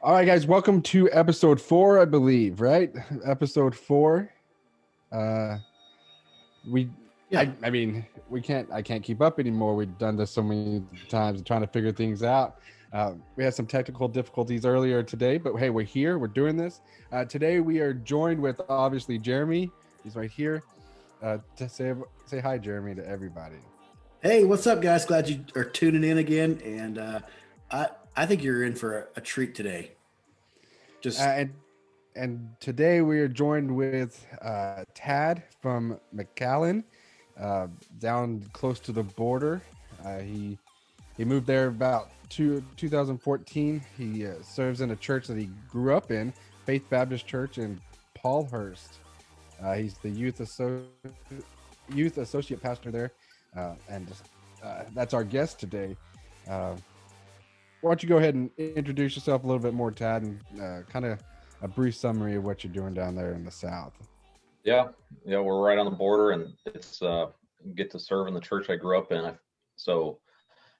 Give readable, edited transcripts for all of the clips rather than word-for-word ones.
All right, guys, welcome to episode 4, I believe, right? Episode 4. I mean, I can't keep up anymore. We've done this so many times trying to figure things out. We had some technical difficulties earlier today, but hey, we're here, we're doing this. Today we are joined with obviously Jeremy. He's right here. To say hi, Jeremy, to everybody. Hey, what's up, guys? Glad you are tuning in again. And I think you're in for a treat today. And today we are joined with Tad from McAllen, down close to the border. He moved there about 2014. He serves in a church that he grew up in, Faith Baptist Church in Paulhurst. He's the youth associate pastor there, and that's our guest today. Why don't you go ahead and introduce yourself a little bit more, Tad, and kind of a brief summary of what you're doing down there in the South. Yeah, we're right on the border, and it's get to serve in the church I grew up in. So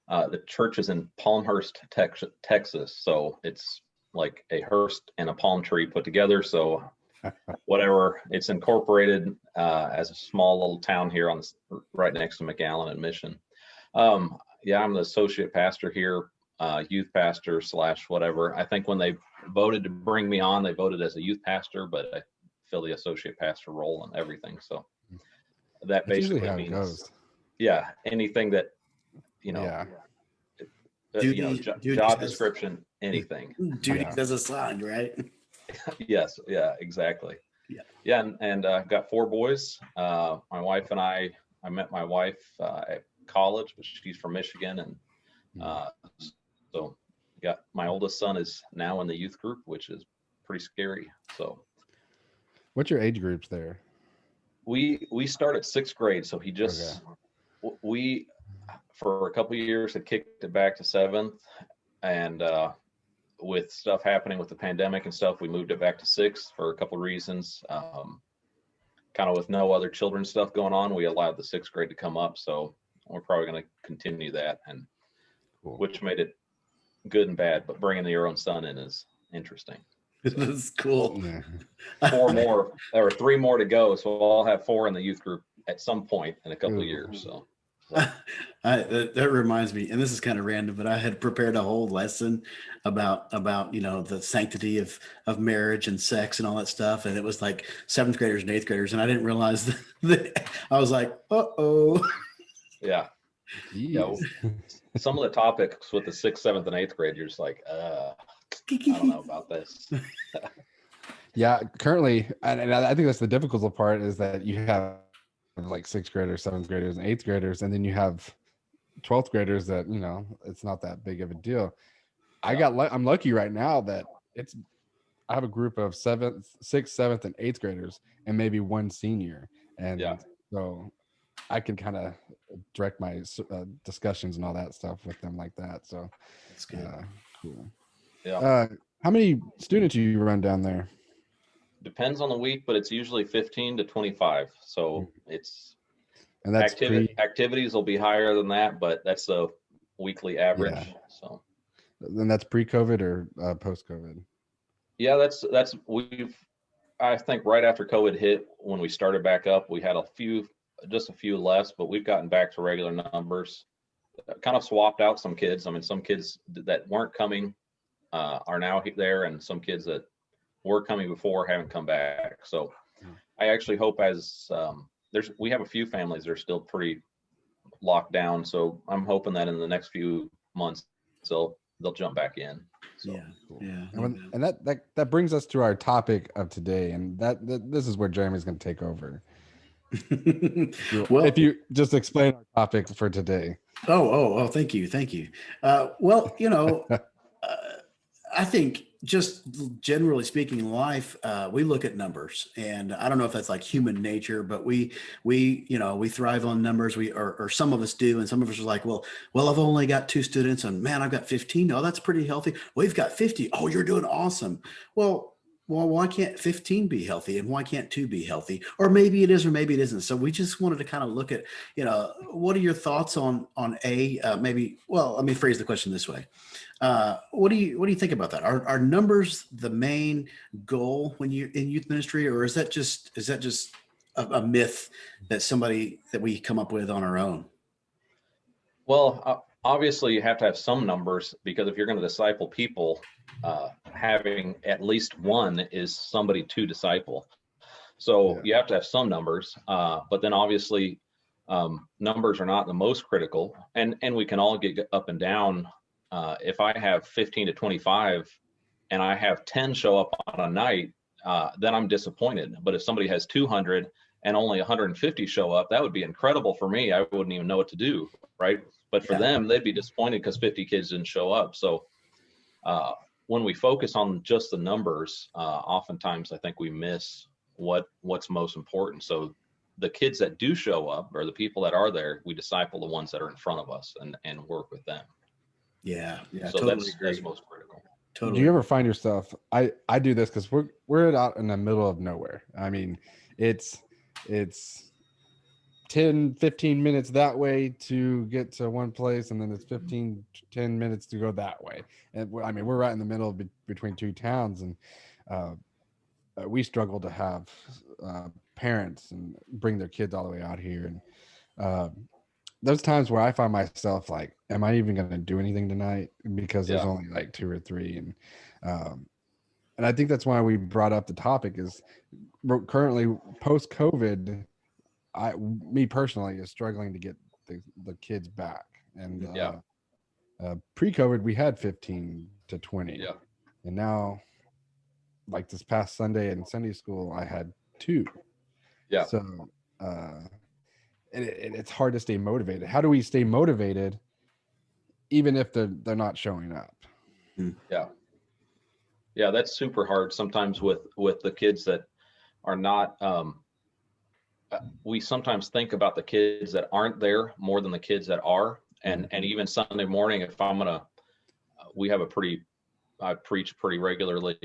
the church is in Palmhurst, Texas. So it's like a hearse and a palm tree put together. So whatever, it's incorporated as a small little town here right next to McAllen and Mission. I'm the associate pastor here. Youth pastor / whatever. I think when they voted to bring me on, they voted as a youth pastor, but I fill the associate pastor role and everything. So that basically means, anything that, job description, anything. Duty does assigned, right? Yes. Yeah, exactly. And I've got 4 boys. My wife and I met my wife at college, but she's from Michigan, and so my oldest son is now in the youth group, which is pretty scary. So what's your age groups there? We start at 6th grade. So he just, we, for a couple of years had kicked it back to 7th, and with stuff happening with the pandemic and stuff, we moved it back to 6th for a couple of reasons. Kind of with no other children's stuff going on, we allowed the 6th grade to come up. So we're probably going to continue that, and which made it good and bad, but bringing your own son in is interesting. So, this is cool. 4 more, or 3 more to go. So I'll have 4 in the youth group at some point in a couple of years. So that reminds me, and this is kind of random, but I had prepared a whole lesson about the sanctity of marriage and sex and all that stuff, and it was like 7th graders and 8th graders, and I didn't realize that I was like, yeah. Some of the topics with the 6th, 7th, and 8th grade, you're just like, I don't know about this. Yeah, currently, and I think that's the difficult part, is that you have like 6th graders, 7th graders, and 8th graders, and then you have 12th graders that, it's not that big of a deal. I'm lucky right now that I have a group of 6th, 7th, and 8th graders, and maybe 1 senior, and so I can kind of direct my discussions and all that stuff with them like that. So that's good. Cool. Yeah. How many students do you run down there? Depends on the week, but it's usually 15 to 25. So it's, and that's activities will be higher than that, but that's a weekly average. Yeah. So then that's pre-COVID or post-COVID? Yeah, I think right after COVID hit, when we started back up, we had just a few less, but we've gotten back to regular numbers. Kind of swapped out some kids. I mean, some kids that weren't coming are now there, and some kids that were coming before haven't come back. So I actually hope we have a few families that are still pretty locked down. So I'm hoping that in the next few months, they'll jump back in. So, cool. And that brings us to our topic of today, and that this is where Jeremy's going to take over. Well, if you just explain our topic for today. Oh, thank you. I think just generally speaking in life, we look at numbers, and I don't know if that's like human nature, but we thrive on numbers. Or some of us do. And some of us are like, well, I've only got 2 students, and man, I've got 15. Oh, that's pretty healthy. Well, you've got 50. Oh, you're doing awesome. Well, well, why can't 15 be healthy and why can't 2 be healthy? Or maybe it is, or maybe it isn't. So we just wanted to kind of look at, what are your thoughts on maybe, well, let me phrase the question this way. What do you think about that? Are numbers the main goal when you in youth ministry, or is that just a myth that we come up with on our own? Well, obviously, you have to have some numbers because if you're going to disciple people, having at least one is somebody to disciple. So Yeah. you have to have some numbers, but then obviously, numbers are not the most critical, and we can all get up and down. If I have 15 to 25, and I have 10 show up on a night, then I'm disappointed. But if somebody has 200 and only 150 show up, that would be incredible for me. I wouldn't even know what to do, right? But for Yeah. them, they'd be disappointed because 50 kids didn't show up. So when we focus on just the numbers, oftentimes I think we miss what's most important. So the kids that do show up, or the people that are there, we disciple the ones that are in front of us and work with them. Yeah. So Totally that's agree. most critical. Totally. Do you ever find yourself? I do this because we're out in the middle of nowhere. I mean, it's 10-15 minutes that way to get to one place, and then it's 10 minutes to go that way. And I mean, we're right in the middle between two towns, and uh, we struggle to have parents and bring their kids all the way out here. And uh, those times where I find myself like, am I even going to do anything tonight? Because there's Yeah. only like two or three. And I think that's why we brought up the topic is currently post COVID, me personally is struggling to get the kids back. And Yeah. pre-COVID, we had 15 to 20. Yeah. And now, like this past Sunday in Sunday school, I had 2. Yeah. So it's hard to stay motivated. How do we stay motivated even if they're not showing up? Yeah. Yeah, that's super hard sometimes with the kids that are not. We sometimes think about the kids that aren't there more than the kids that are, and even Sunday morning, if I'm gonna, we have I preach pretty regularly,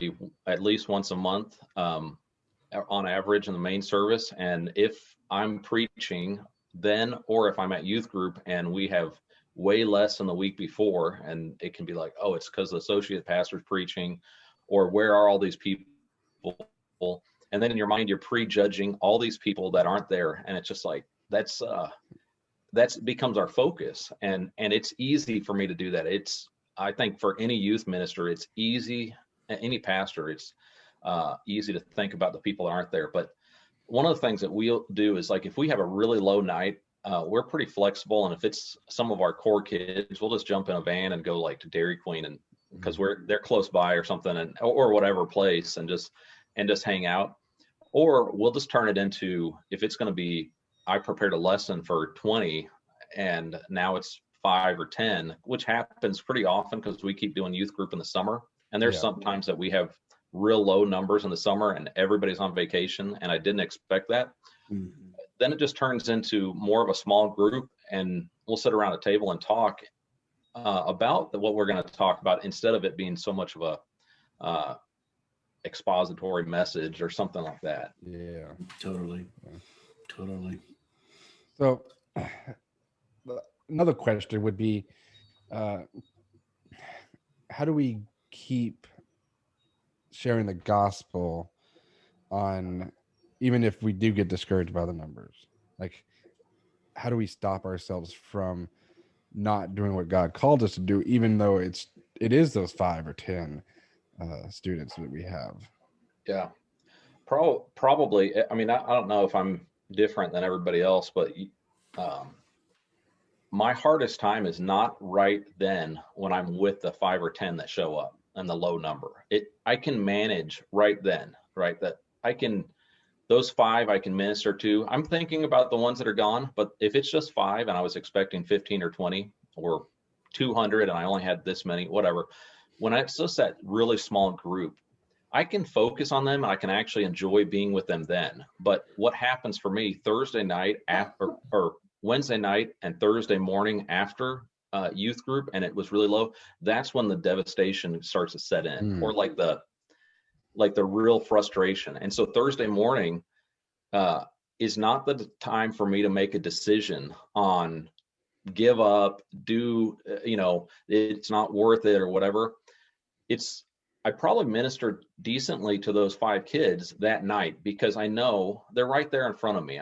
at least once a month, on average in the main service, and if I'm preaching then, or if I'm at youth group and we have way less than the week before, and it can be like, oh, it's because the associate pastor's preaching, or where are all these people? And then in your mind, you're prejudging all these people that aren't there. And it's just like, that's becomes our focus. And it's easy for me to do that. I think for any youth minister, it's easy, any pastor, it's easy to think about the people that aren't there. But one of the things that we'll do is, like, if we have a really low night, we're pretty flexible. And if it's some of our core kids, we'll just jump in a van and go like to Dairy Queen, and because they're close by or something, and or whatever place, and just hang out. Or we'll just turn it into, if it's going to be, I prepared a lesson for 20 and now it's 5 or 10, which happens pretty often because we keep doing youth group in the summer. And there's sometimes that we have real low numbers in the summer and everybody's on vacation, and I didn't expect that. Then it just turns into more of a small group, and we'll sit around a table and talk about what we're going to talk about, instead of it being so much of a expository message or something like that. Yeah, Totally. So another question would be, how do we keep sharing the gospel on, even if we do get discouraged by the numbers? Like, how do we stop ourselves from not doing what God called us to do, even though it is those 5 or 10 students that we have? Yeah, probably. I mean, I don't know if I'm different than everybody else, but my hardest time is not right then when I'm with the 5 or 10 that show up and the low number. I can manage right then, right? That I can, those 5 I can minister to. I'm thinking about the ones that are gone, but if it's just 5 and I was expecting 15 or 20 or 200 and I only had this many, whatever. When it's just that really small group, I can focus on them and I can actually enjoy being with them then. But what happens for me Thursday night after, or Wednesday night and Thursday morning after youth group, and it was really low, that's when the devastation starts to set in. Or like like the real frustration. And so Thursday morning is not the time for me to make a decision on give up, do, it's not worth it or whatever. I probably ministered decently to those 5 kids that night because I know they're right there in front of me.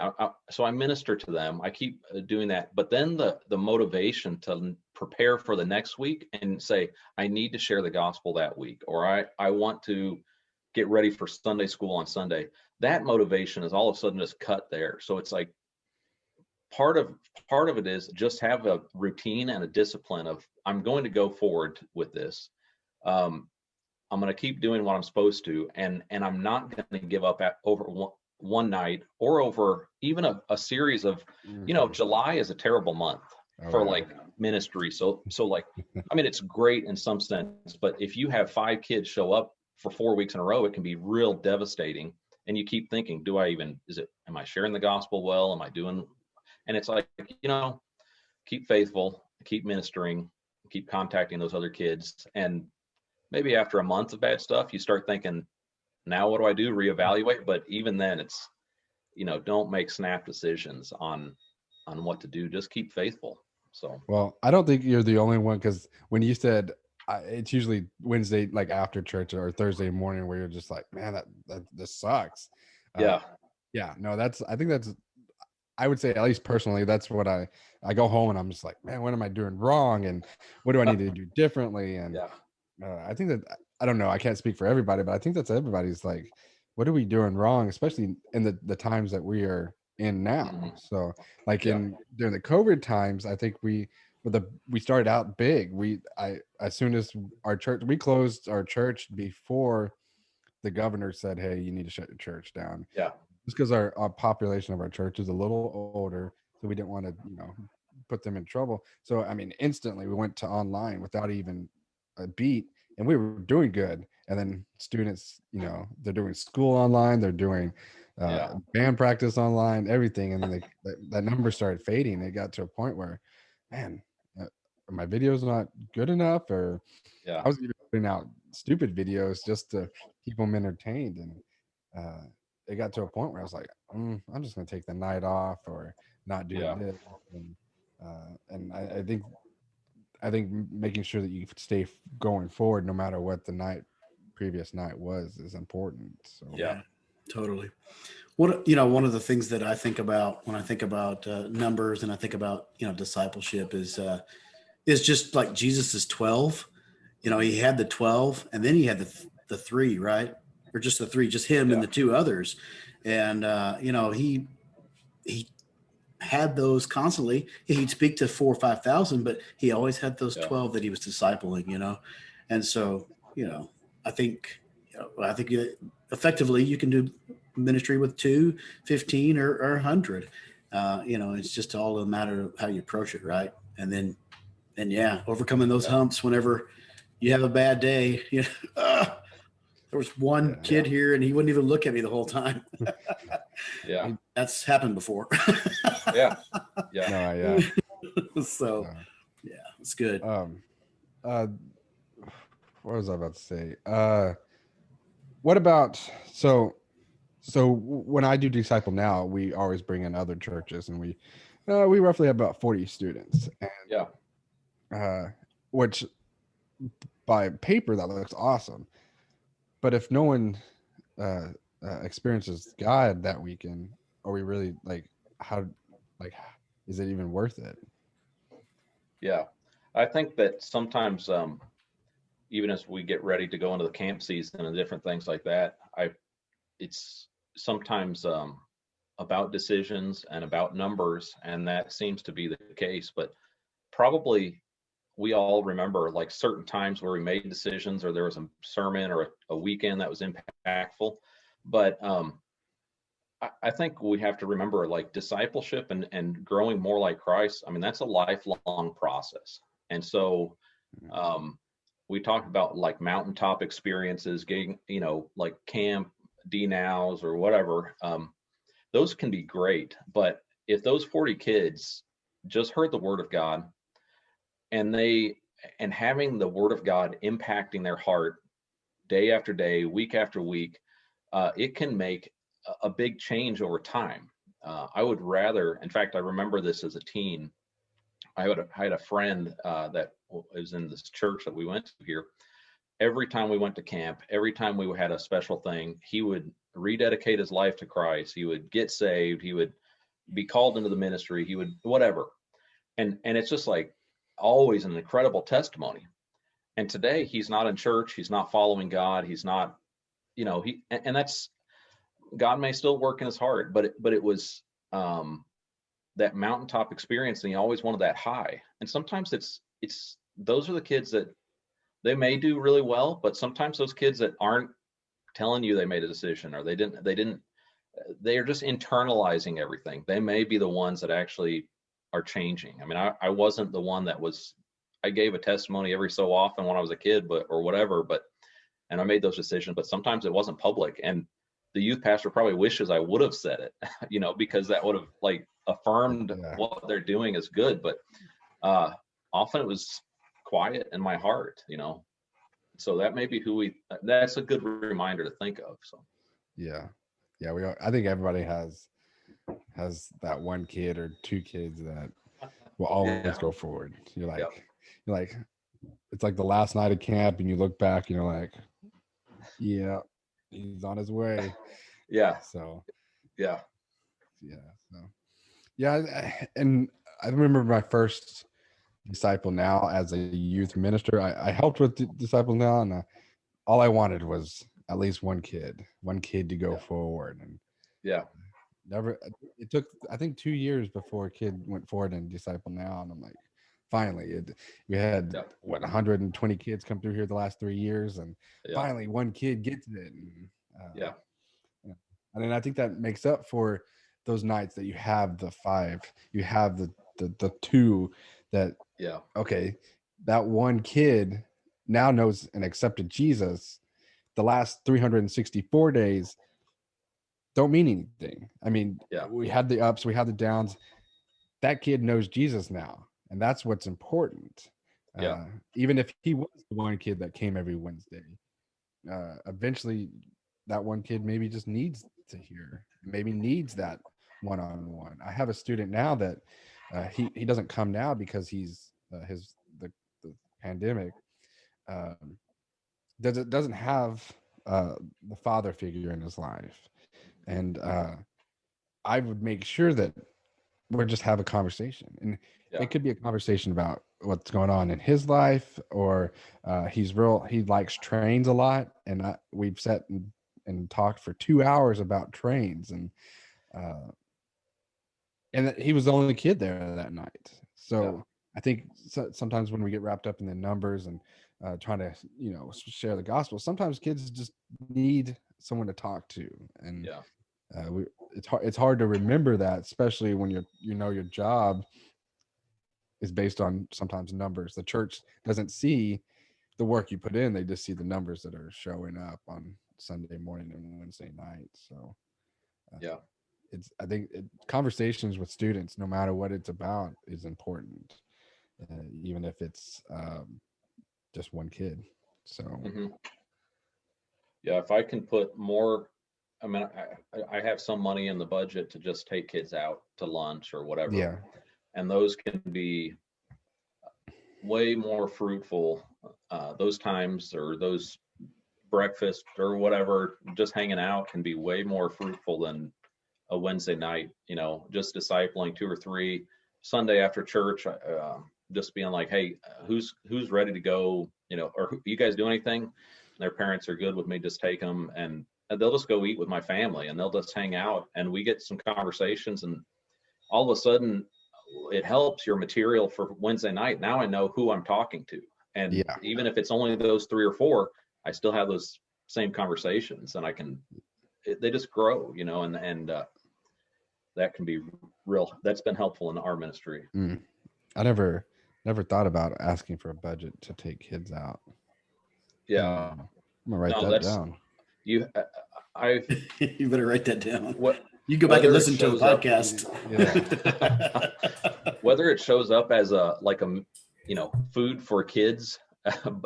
So I minister to them. I keep doing that. But then the motivation to prepare for the next week and say, I need to share the gospel that week, or I want to get ready for Sunday school on Sunday. That motivation is all of a sudden just cut there. So it's like part of it is just have a routine and a discipline of I'm going to go forward with this. I'm going to keep doing what I'm supposed to, and I'm not going to give up over one night or over even a series of, July is a terrible month for like ministry. So like, I mean, it's great in some sense, but if you have 5 kids show up for 4 weeks in a row, it can be real devastating. And you keep thinking, am I sharing the gospel well? Am I doing? And it's like, keep faithful, keep ministering, keep contacting those other kids. And maybe after a month of bad stuff, you start thinking, now what do I do? Reevaluate. But even then it's, don't make snap decisions on what to do. Just keep faithful. So, well, I don't think you're the only one, because when you said it's usually Wednesday, like after church, or Thursday morning, where you're just like, man, that this sucks. Yeah. No, I would say, at least personally, that's what I go home and I'm just like, man, what am I doing wrong? And what do I need to do differently? And I think that, I don't know, I can't speak for everybody, but I think that's everybody's like, what are we doing wrong? Especially in the times that we are in now. Mm-hmm. So like during the COVID times, I think we started out big. As soon as we closed our church before the governor said, hey, you need to shut your church down. Yeah. Just because our population of our church is a little older, so we didn't want to, put them in trouble. So I mean, instantly we went to online without even a beat, and we were doing good. And then students, they're doing school online, they're doing band practice online, everything, and then that number started fading. It got to a point where, man, my video's not good enough, or I was even putting out stupid videos just to keep them entertained, and it got to a point where I was like, I'm just going to take the night off or not do this. And I think making sure that you stay going forward, no matter what the previous night was, is important. So yeah, totally. One of the things that I think about when I think about numbers and I think about, discipleship is just like Jesus's 12. He had the 12, and then he had the 3, right? Or just the 3, just him and the 2 others. And, he had those constantly. He'd speak to 4,000 or 5,000, but he always had those 12 that he was discipling, And so, I think effectively you can do ministry with 2, 15, or 100. It's just all a matter of how you approach it, right? And then overcoming those humps whenever you have a bad day. There was one kid here and he wouldn't even look at me the whole time. That's happened before. So it's good. What was I about to say? What about, so when I do disciple now, we always bring in other churches, and we roughly have about 40 students, and which by paper that looks awesome, but if no one experiences God that weekend, are we really is it even worth it? I think that sometimes even as we get ready to go into the camp season and different things like that, it's sometimes about decisions and about numbers, and that seems to be the case. But probably we all remember like certain times where we made decisions, or there was a sermon or a weekend that was impactful. But I think we have to remember, like, discipleship and growing more like Christ. I mean, that's a lifelong process. And so we talked about like mountaintop experiences, getting, like camp D-nows or whatever. Those can be great. But if those 40 kids just heard the word of God, and having the word of God impacting their heart day after day, week after week, it can make a big change over time. I would rather, in fact, I remember this as a teen. I had a friend that was in this church that we went to here. Every time we went to camp, every time we had a special thing, he would rededicate his life to Christ. He would get saved. He would be called into the ministry. He would whatever. And it's just like always an incredible testimony. And today he's not in church. He's not following God. He's not, and that's, God may still work in his heart, but it was that mountaintop experience, and he always wanted that high. And sometimes it's those are the kids that they may do really well, but sometimes those kids that aren't telling you they made a decision, or they are just internalizing everything. They may be the ones that actually are changing. I mean, I wasn't the one that I gave a testimony every so often when I was a kid, and I made those decisions, but sometimes it wasn't public. And the youth pastor probably wishes I would have said it, because that would have like affirmed what they're doing is good. But often it was quiet in my heart, so that may be that's a good reminder to think of. So I think everybody has that one kid or two kids that will always go forward. You're like it's like the last night of camp, and you look back and you're like, yeah, he's on his way. So and I remember my first Disciple Now as a youth minister. I helped with Disciple Now, and all I wanted was at least one kid to go forward. And never, it took, I think, 2 years before a kid went forward in Disciple Now. And I'm like, finally, we had 120 kids come through here the last 3 years, and finally one kid gets it. And, and then I think that makes up for those nights that you have the 5, you have the 2 that, okay, that one kid now knows and accepted Jesus. The last 364 days don't mean anything. I mean, we had the ups, we had the downs. That kid knows Jesus now, and that's what's important. Even if he was the one kid that came every Wednesday, eventually that one kid maybe just needs to hear, maybe needs that one-on-one. I have a student now that he doesn't come now because he's the pandemic doesn't have the father figure in his life. And I would make sure that we're just have a conversation, and it could be a conversation about what's going on in his life, or he likes trains a lot, and we've sat and talked for 2 hours about trains, and he was the only kid there that night. So I think sometimes when we get wrapped up in the numbers and trying to share the gospel, sometimes kids just need someone to talk to, and it's hard to remember that, especially when your job is based on sometimes numbers. The church doesn't see the work you put in; they just see the numbers that are showing up on Sunday morning and Wednesday night. So I think conversations with students, no matter what it's about, is important, even if it's just one kid. So if I can put more, I mean, I have some money in the budget to just take kids out to lunch or whatever, and those can be way more fruitful. Those times, or those breakfast or whatever, just hanging out can be way more fruitful than a Wednesday night, just discipling 2 or 3 Sunday after church, just being like, hey, who's ready to go, or you guys do anything? And their parents are good with me, just take them, and they'll just go eat with my family, and they'll just hang out, and we get some conversations, and all of a sudden it helps your material for Wednesday night. Now I know who I'm talking to, and even if it's only those 3 or 4, I still have those same conversations, and they just grow, and that can be that's been helpful in our ministry. I never thought about asking for a budget to take kids out. I'm gonna write that down. You better write that down. You go back and listen to a podcast. Whether it shows up as food for kids,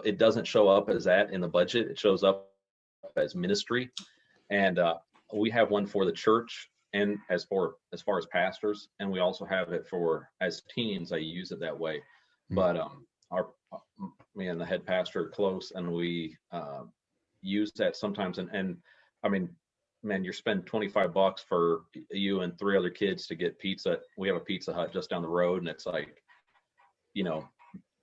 it doesn't show up as that in the budget. It shows up as ministry, and we have one for the church and as far as pastors, and we also have it for as teens. I use it that way, but our me and the head pastor are close, and we use that sometimes. And I mean, man, you're spending $25 for you and 3 other kids to get pizza. We have a Pizza Hut just down the road, and it's like,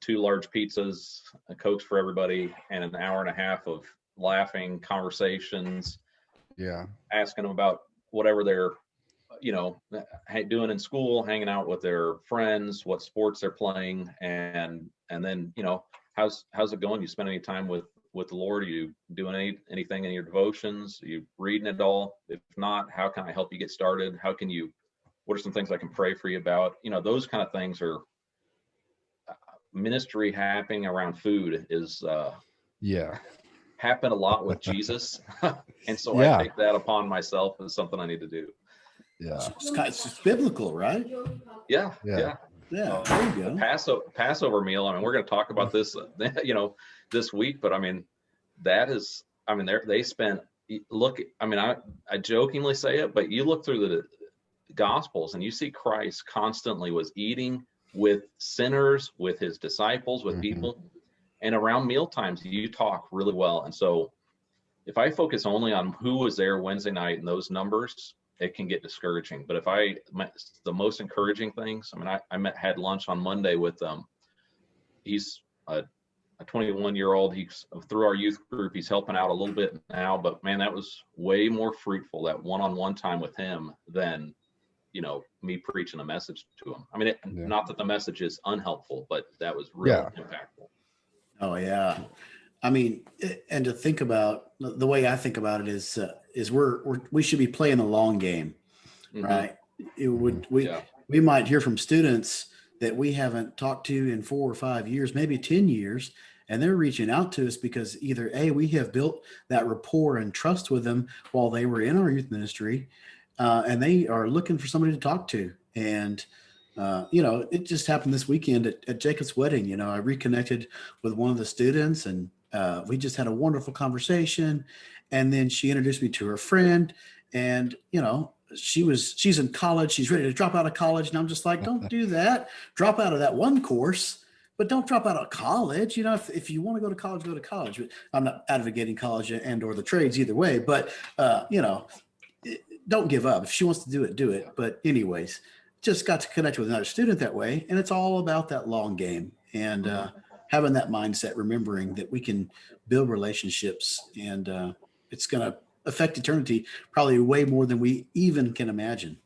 2 large pizzas, a Cokes for everybody, and an hour and a half of laughing conversations. Yeah. Asking them about whatever they're, doing in school, hanging out with their friends, what sports they're playing, and then, how's it going? You spend any time with the Lord? Are you doing anything in your devotions? Are you reading it all? If not, how can I help you get started? What are some things I can pray for you about? Those kind of things are ministry happening around food is happened a lot with Jesus. And so I take that upon myself as something I need to do. Yeah. It's biblical, right? Yeah. There you go. The Passover meal. I mean, we're going to talk about this, this week, but I mean, they spent, I jokingly say it, but you look through the Gospels and you see Christ constantly was eating with sinners, with his disciples, with people. And around meal times, you talk really well. And so if I focus only on who was there Wednesday night and those numbers, it can get discouraging. But the most encouraging things, had lunch on Monday with he's a 21-year-old. He's through our youth group. He's helping out a little bit now, but man, that was way more fruitful, that one-on-one time with him than, me preaching a message to him. I mean, not that the message is unhelpful, but that was really impactful. Oh yeah. I mean, and to think about the way I think about it is we should be playing the long game, right? We might hear from students that we haven't talked to in 4 or 5 years, maybe 10 years, and they're reaching out to us because either we have built that rapport and trust with them while they were in our youth ministry, and they are looking for somebody to talk to. And it just happened this weekend at Jacob's wedding. I reconnected with one of the students, and we just had a wonderful conversation. And then she introduced me to her friend, and she's in college. She's ready to drop out of college, and I'm just like, don't do that. Drop out of that one course, but don't drop out of college. If you want to go to college, go to college. But I'm not advocating college and or the trades either way. But don't give up. If she wants to do it, do it. But anyways, just got to connect with another student that way. And it's all about that long game and having that mindset, remembering that we can build relationships, and it's going to affect eternity probably way more than we even can imagine.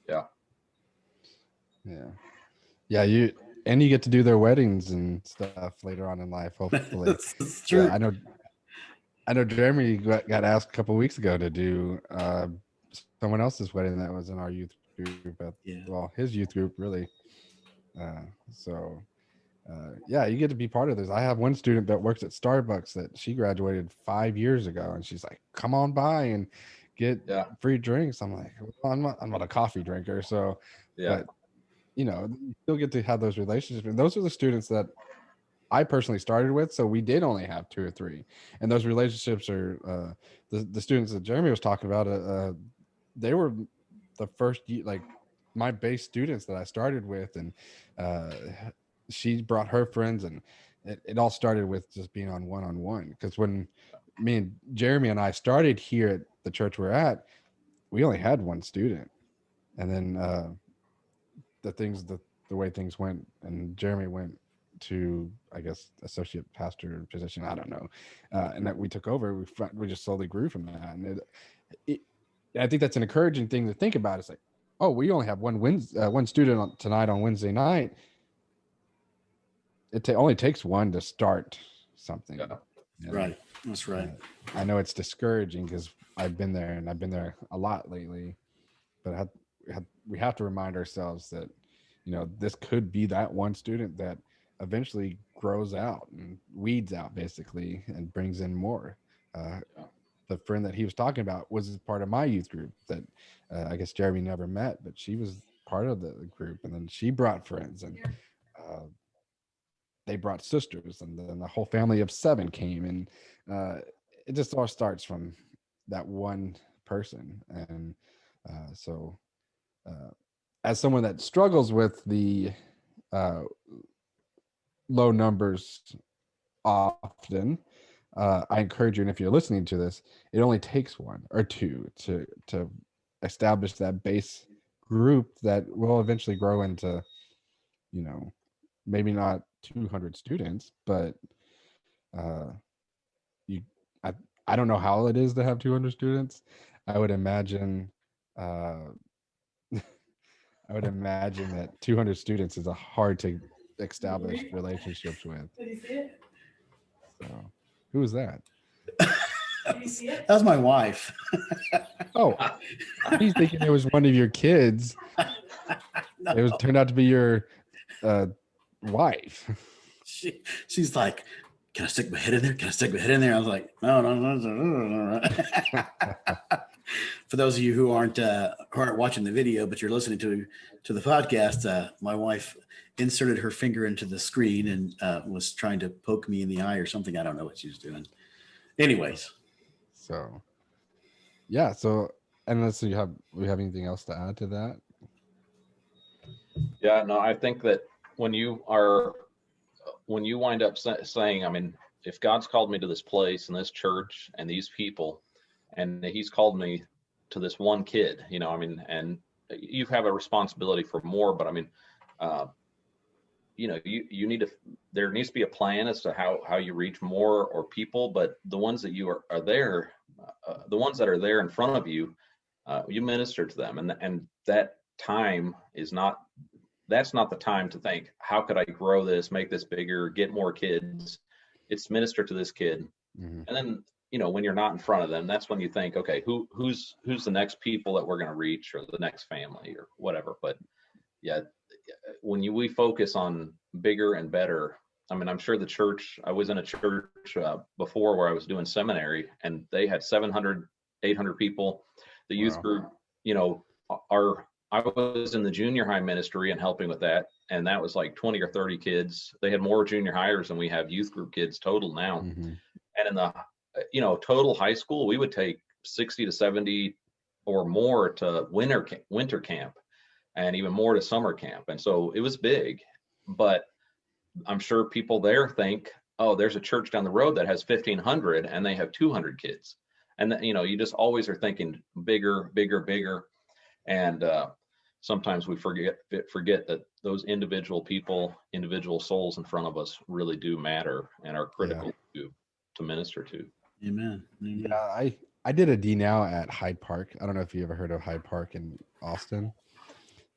Yeah. You get to do their weddings and stuff later on in life, hopefully. That's true. Yeah, I know Jeremy got asked a couple of weeks ago to do someone else's wedding that was in our youth group his youth group really. You get to be part of this. I have one student that works at Starbucks that she graduated 5 years ago, and she's like, come on by and get free drinks. I'm like, well, I'm not a coffee drinker. So, but you still get to have those relationships. And those are the students that I personally started with. So we did only have 2 or 3, and those relationships are the students that Jeremy was talking about. They were the first, like my base students that I started with, and she brought her friends, and it all started with just being on one-on-one. Because when me and Jeremy and I started here at the church we're at, we only had 1 student, and then the way things went, and Jeremy went to, I guess, associate pastor position, I don't know, and that we took over. We just slowly grew from that, and I think that's an encouraging thing to think about. It's like, oh, we only have one student tonight on Wednesday night. It only takes 1 to start something. Right. That's right. I know it's discouraging because I've been there, and I've been there a lot lately, but we have to remind ourselves that, this could be that one student that eventually grows out and weeds out basically and brings in more. The friend that he was talking about was part of my youth group that I guess Jeremy never met, but she was part of the group, and then she brought friends, and they brought sisters, and then the whole family of 7 came, and it just all starts from that one person. And so as someone that struggles with the uh, low numbers often, I encourage you, and if you're listening to this, it only takes one or two to establish that base group that will eventually grow into, maybe not 200 students, but uh, you, I, I don't know how it is to have 200 students. I would imagine, uh, I would imagine that 200 students is a hard to establish relationships with. So, who was that? That was my wife. Oh, he's thinking it was one of your kids. No. It was turned out to be your wife. She's like, can I stick my head in there? Can I stick my head in there? I was like, no, no, no, no, no, no. For those of you who aren't watching the video, but you're listening to the podcast, my wife inserted her finger into the screen and was trying to poke me in the eye or something. I don't know what she was doing. Anyways. So, yeah. So, unless we have anything else to add to that? Yeah, no, I think that when you wind up saying, I mean, if God's called me to this place and this church and these people, and he's called me to this one kid, I mean, and you have a responsibility for more, but I mean, you need to, there needs to be a plan as to how you reach more or people, but the ones that you are there, the ones that are there in front of you, you minister to them, and that time is not, that's not the time to think, how could I grow this, make this bigger, get more kids? It's minister to this kid. Mm-hmm. And then, when you're not in front of them, that's when you think, okay, who's the next people that we're going to reach, or the next family or whatever. But yeah, when we focus on bigger and better, I mean, I'm sure the church, I was in a church before where I was doing seminary, and they had 700, 800 people. The youth group, I was in the junior high ministry and helping with that, and that was like 20 or 30 kids. They had more junior hires than we have youth group kids total now. Mm-hmm. And in the total high school, we would take 60 to 70 or more to winter camp, and even more to summer camp. And so it was big, but I'm sure people there think, oh, there's a church down the road that has 1,500 and they have 200 kids. And you just always are thinking bigger, bigger, bigger. And sometimes we forget that those individual people, individual souls in front of us really do matter and are critical to minister to. Amen. Amen. Yeah, I did a D now at Hyde Park. I don't know if you ever heard of Hyde Park in Austin.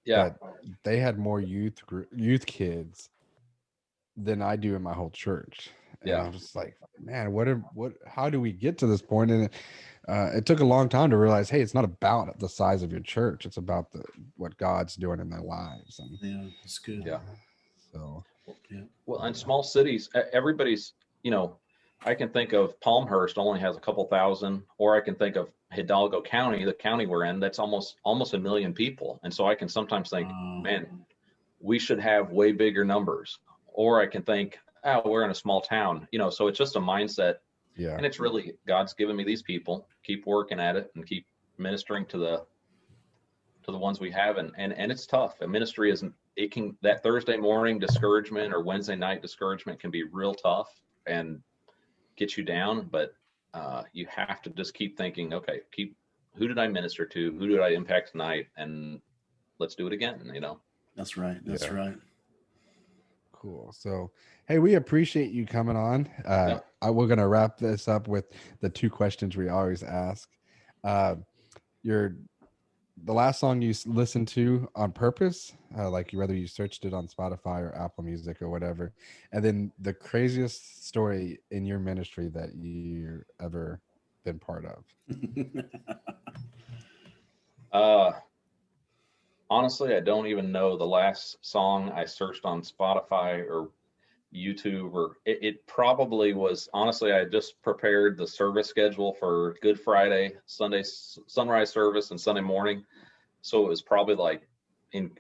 Yeah, but they had more youth kids than I do in my whole church. And yeah, I'm just like, man, how do we get to this point? And it took a long time to realize, hey, it's not about the size of your church. It's about what God's doing in their lives. And yeah, that's good. Yeah. So, yeah. Well, in small cities, everybody's, I can think of Palmhurst only has a couple thousand, or I can think of Hidalgo County, the county we're in, that's almost 1 million people. And so I can sometimes think, man, we should have way bigger numbers. Or I can think, oh, we're in a small town, so it's just a mindset. yeah. And it's really, God's given me these people, keep working at it and keep ministering to the ones we have. And it's tough. And ministry isn't, that Thursday morning discouragement or Wednesday night discouragement can be real tough and get you down. But you have to just keep thinking, okay, who did I minister to? Who did I impact tonight? And let's do it again, That's right. That's right. Cool. So, hey, we appreciate you coming on. We're going to wrap this up with the two questions we always ask. The last song you listened to on purpose, like whether you searched it on Spotify or Apple Music or whatever, and then the craziest story in your ministry that you ever been part of. Honestly, I don't even know the last song I searched on Spotify or YouTube, or it probably was, honestly, I just prepared the service schedule for Good Friday, Sunday sunrise service, and Sunday morning. So it was probably like in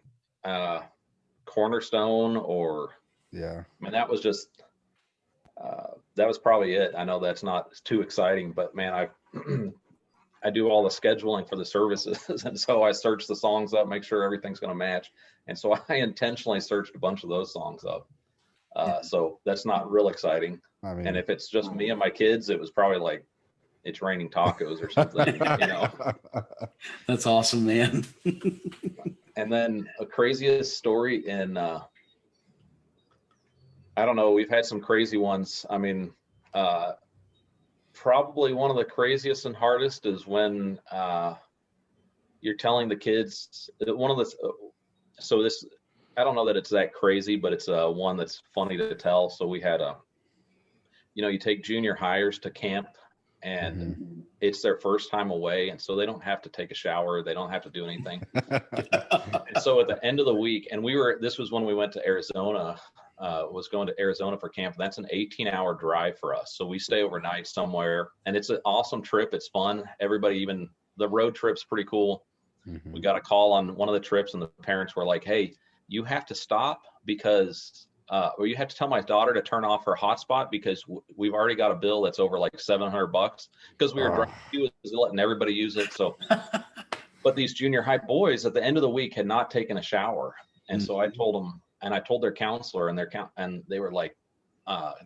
Cornerstone, or, yeah. I mean, that was just, that was probably it. I know that's not too exciting, but man, I do all the scheduling for the services. And so I search the songs up, make sure everything's going to match. And so I intentionally searched a bunch of those songs up. So that's not real exciting. I mean, And if it's just me and my kids, it was probably like It's Raining Tacos or something, you know. That's awesome, man. And then a craziest story in, I don't know, we've had some crazy ones. I mean, probably one of the craziest and hardest is when you're telling the kids one of the, so this, I don't know that it's that crazy, but it's one that's funny to tell. So we had you take junior hires to camp, and it's their first time away. And so they don't have to take a shower. They don't have to do anything. And so at the end of the week, and this was when we went to Arizona, was going to Arizona for camp. That's an 18-hour drive for us. So we stay overnight somewhere, and it's an awesome trip. It's fun. Everybody, even the road trip's pretty cool. We got a call on one of the trips, and the parents were like, hey, you have to stop because, or you have to tell my daughter to turn off her hotspot because we've already got a bill that's over like $700 because we were driving. He was letting everybody use it. So, but these junior high boys at the end of the week had not taken a shower. And so I told them, and I told their counselor, and they were like,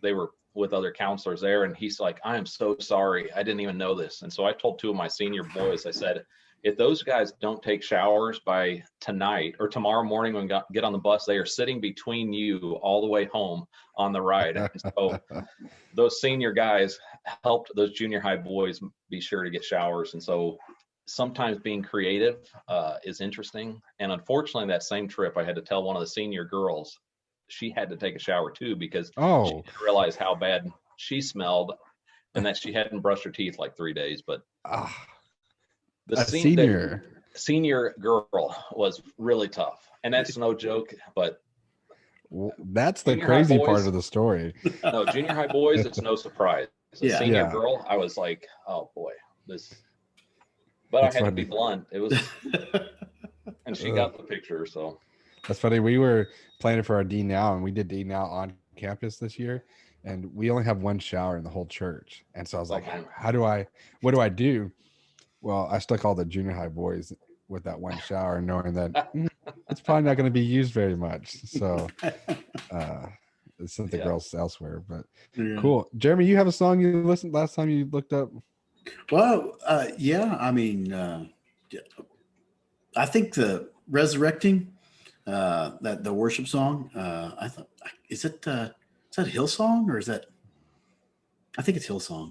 they were with other counselors there. And he's like, I am so sorry. I didn't even know this. And so I told two of my senior boys, I said, if those guys don't take showers by tonight or tomorrow morning when we get on the bus, they are sitting between you all the way home on the ride. And so those senior guys helped those junior high boys be sure to get showers. And so sometimes being creative is interesting. And unfortunately, that same trip, I had to tell one of the senior girls she had to take a shower too because she didn't realize how bad she smelled and that she hadn't brushed her teeth like 3 days. But the senior girl was really tough, and that's no joke. But that's the crazy part of the story. No, junior high boys, it's no surprise. Senior girl, I was like, oh boy, this. But that's I had funny. To be blunt. It was, and she got the picture. So that's funny. We were planning for our D Now, and we did D Now on campus this year, and we only have one shower in the whole church. And so I was like, what do I do? Well, I stuck all the junior high boys with that one shower, knowing that it's probably not going to be used very much. So sent the girls elsewhere. But cool. Jeremy, you have a song you listened last time you looked up? Well, yeah. I mean, I think the Resurrecting, that the worship song. I thought, is that Hillsong or is that? I think it's Hillsong.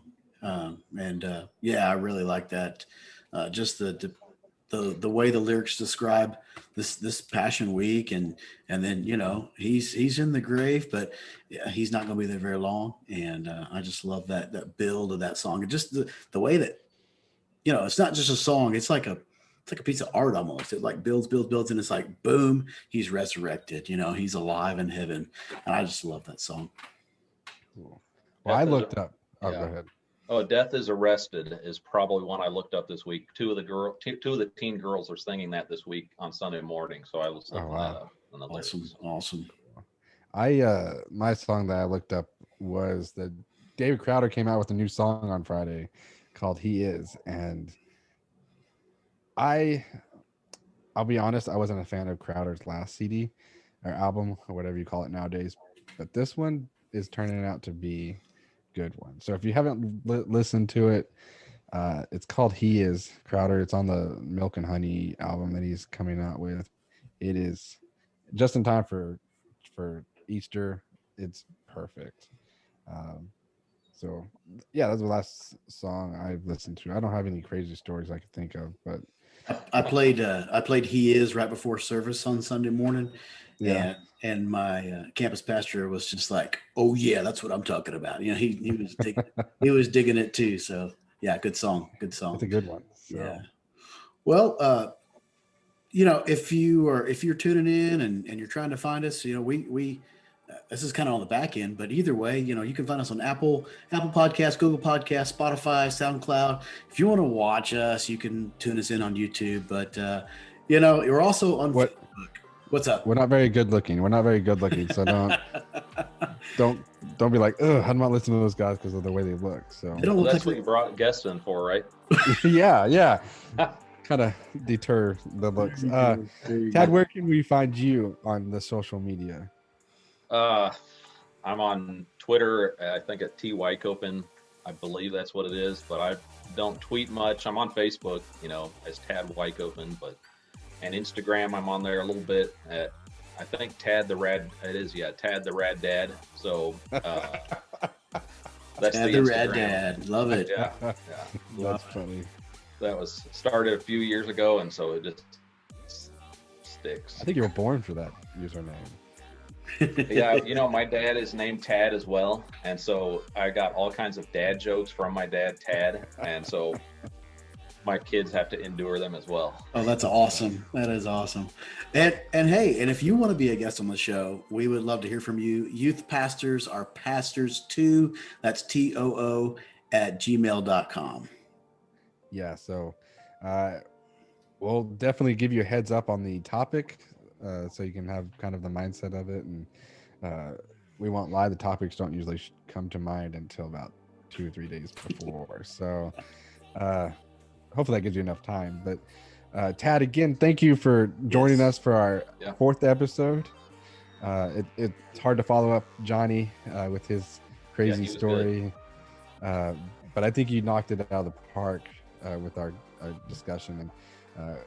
Yeah, I really like that. Just the way the lyrics describe this Passion Week, and then he's in the grave, but he's not going to be there very long. And I just love that build of that song, and just the way that it's not just a song; it's like a piece of art almost. It like builds, and it's like boom, he's resurrected. He's alive in heaven, and I just love that song. Cool. Well, I looked up. Oh, go ahead. Oh, Death is Arrested is probably one I looked up this week. Two of the teen girls are singing that this week on Sunday morning. So I was looking that up. Awesome. My song that I looked up was that David Crowder came out with a new song on Friday called He Is. And I'll be honest, I wasn't a fan of Crowder's last CD or album or whatever you call it nowadays. But this one is turning out to be good one. So if you haven't listened to it, it's called He Is Crowder. It's on the Milk and Honey album that he's coming out with. It is just in time for Easter. It's perfect. So yeah, that's the last song I've listened to. I don't have any crazy stories I could think of, but I played He Is right before service on Sunday morning. Yeah. And my campus pastor was just like, "Oh yeah, that's what I'm talking about." He was digging it too. So yeah, good song. It's a good one. So. Yeah. Well, if you're tuning in and you're trying to find us, we this is kind of on the back end, but either way, you can find us on Apple Podcasts, Google Podcasts, Spotify, SoundCloud. If you want to watch us, you can tune us in on YouTube. But you're also on Facebook. What's up? We're not very good looking. So don't don't be like, oh, I'm not listening to those guys because of the way they look. So They don't Well, look that's like what you brought guests in for, right? yeah. Kind of deter the looks. Tad, where can we find you on the social media? I'm on Twitter. I think at T Wychopen. I believe that's what it is, but I don't tweet much. I'm on Facebook, as Tad Wychopen, and Instagram. I'm on there a little bit at, I think Tad the Rad. It is, yeah, Tad the Rad Dad. So that's Tad the the Rad Instagram. Dad. Love it. Yeah. That's funny. That was started a few years ago, and so it just sticks. I think you were born for that username. Yeah, my dad is named Tad as well, and so I got all kinds of dad jokes from my dad, Tad, and so my kids have to endure them as well. Oh, that's awesome. That is awesome. And hey, and if you want to be a guest on the show, we would love to hear from you. Youth pastors are pastors too. That's TOO @gmail.com. Yeah, so we'll definitely give you a heads up on the topic so you can have kind of the mindset of it. And we won't lie, the topics don't usually come to mind until about 2 or 3 days before. So hopefully that gives you enough time. But Tad, again, thank you for joining us for our 4th episode. It's hard to follow up Johnny with his crazy story. But I think you knocked it out of the park with our discussion, and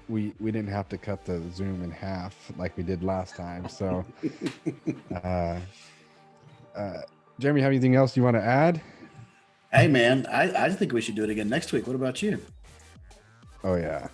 we didn't have to cut the Zoom in half like we did last time. So Jeremy, have anything else you want to add? Hey man, I think we should do it again next week. What about you? Oh yeah,